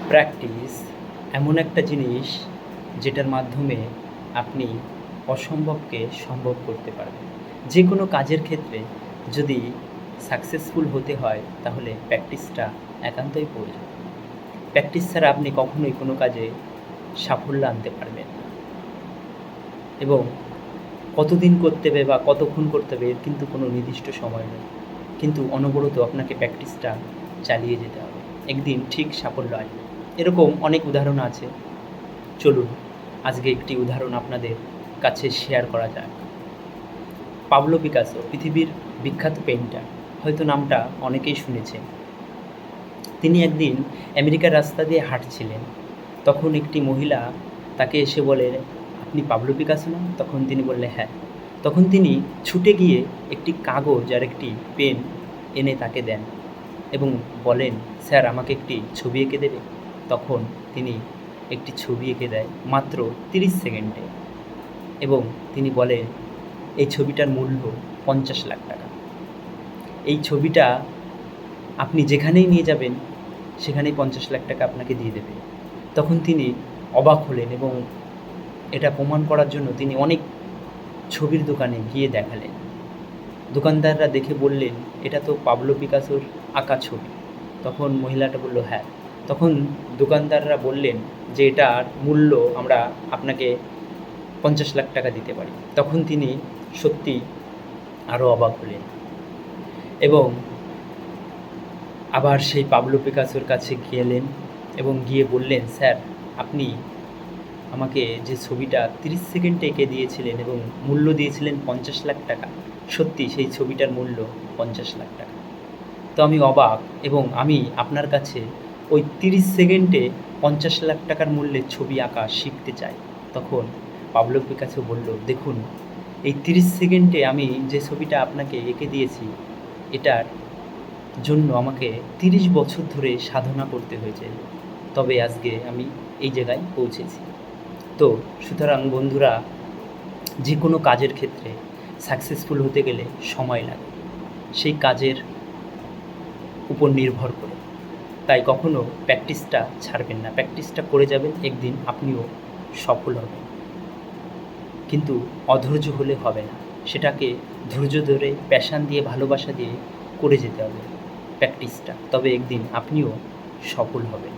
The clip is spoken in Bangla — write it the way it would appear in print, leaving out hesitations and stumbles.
প্র্যাকটিস এমন একটা জিনিস যেটার মাধ্যমে আপনি অসম্ভবকে সম্ভব করতে পারবেন। যে কোনো কাজের ক্ষেত্রে যদি সাকসেসফুল হতে হয় তাহলে প্র্যাকটিসটা একান্তই প্রয়োজন। প্র্যাকটিস ছাড়া আপনি কখনোই কোনো কাজে সাফল্য আনতে পারবেন না। এবং কতদিন করতে হবে বা কতক্ষণ করতে হবে এর কিন্তু কোনো নির্দিষ্ট সময় নেই, কিন্তু অনবরত আপনাকে প্র্যাকটিসটা চালিয়ে যেতে হবে, একদিন ঠিক সাফল্য আসবে। এরকম অনেক উদাহরণ আছে। চলুন আজকে একটি উদাহরণ আপনাদের কাছে শেয়ার করা যাক। পাবলো পিকাসো পৃথিবীর বিখ্যাত পেইন্টার, হয়তো নামটা অনেকেই শুনেছেন। তিনি একদিন আমেরিকার রাস্তা দিয়ে হাঁটছিলেন, তখন একটি মহিলা তাকে এসে বলে, আপনি পাবলো পিকাসো না? তখন তিনি বললেন হ্যাঁ। তখন তিনি ছুটে গিয়ে একটি কাগজ আর একটি পেন এনে তাকে দেন এবং বলেন, স্যার আমাকে একটি ছবি এঁকে দেবে? তখন তিনি একটি ছবি এঁকে দেয় মাত্র 30 সেকেন্ডে, এবং তিনি বলেন এই ছবিটার মূল্য 50 লাখ টাকা। এই ছবিটা আপনি যেখানেই নিয়ে যাবেন সেখানেই 50 লাখ টাকা আপনাকে দিয়ে দেবে। তখন তিনি অবাক হলেন এবং এটা প্রমাণ করার জন্য তিনি অনেক ছবির দোকানে গিয়ে দেখালেন। দোকানদাররা দেখে বললেন, এটা তো পাবলো পিকাসোর আঁকা ছবি। তখন মহিলাটা বলল হ্যাঁ। তখন দোকানদাররা বললেন যে এটার মূল্য আমরা আপনাকে 50 লাখ টাকা দিতে পারি। তখন তিনি সত্যি আরও অবাক হলেন এবং আবার সেই পাবলো পিকাসোর কাছে গেলেন এবং গিয়ে বললেন, স্যার আপনি আমাকে যে ছবিটা 30 সেকেন্ডে এঁকে দিয়েছিলেন এবং মূল্য দিয়েছিলেন 50 লাখ টাকা, সত্যি সেই ছবিটার মূল্য 50 লাখ টাকা। তো আমি অবাক এবং আমি আপনার কাছে ওই 30 সেকেন্ডে 50 লাখ টাকার মূল্যের ছবি আঁকা শিখতে চাই। তখন পাবলো পিকাসো বলল, দেখুন এই 30 সেকেন্ডে আমি যে ছবিটা আপনাকে এঁকে দিয়েছি এটার জন্য আমাকে 30 বছর ধরে সাধনা করতে হয়েছে, তবে আজকে আমি এই জায়গায় পৌঁছেছি। তো সুতরাং বন্ধুরা, যে কোনো কাজের ক্ষেত্রে সাকসেসফুল হতে গেলে সময় লাগে, সেই কাজের উপর নির্ভর করে। তাই কখনো প্র্যাকটিসটা ছাড়বেন না, প্র্যাকটিসটা করে যাবেন, একদিন আপনিও সফল হবেন। কিন্তু অধৈর্য হলে হবে না, সেটাকে ধৈর্য ধরে প্যাশান দিয়ে ভালোবাসা দিয়ে করে যেতে হবে প্র্যাকটিসটা, তবে একদিন আপনিও সফল হবেন।